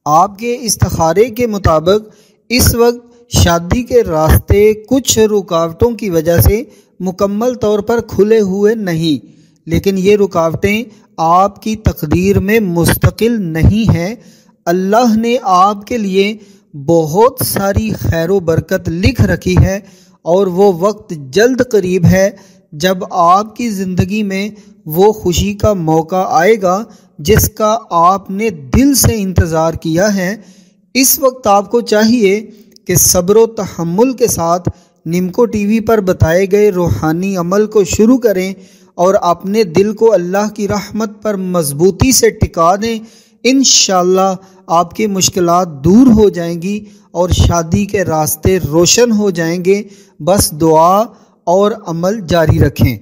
آپ کے استخارے کے مطابق اس وقت شادی کے راستے کچھ رکاوٹوں کی وجہ سے مکمل طور پر کھلے ہوئے نہیں، لیکن یہ رکاوٹیں آپ کی تقدیر میں مستقل نہیں ہیں۔ اللہ نے آپ کے لیے بہت ساری خیر و برکت لکھ رکھی ہے، اور وہ وقت جلد قریب ہے جب آپ کی زندگی میں وہ خوشی کا موقع آئے گا جس کا آپ نے دل سے انتظار کیا ہے۔ اس وقت آپ کو چاہیے کہ صبر و تحمل کے ساتھ نمکو ٹی وی پر بتائے گئے روحانی عمل کو شروع کریں اور اپنے دل کو اللہ کی رحمت پر مضبوطی سے ٹکا دیں۔ انشاءاللہ آپ کی مشکلات دور ہو جائیں گی اور شادی کے راستے روشن ہو جائیں گے۔ بس دعا اور عمل جاری رکھیں۔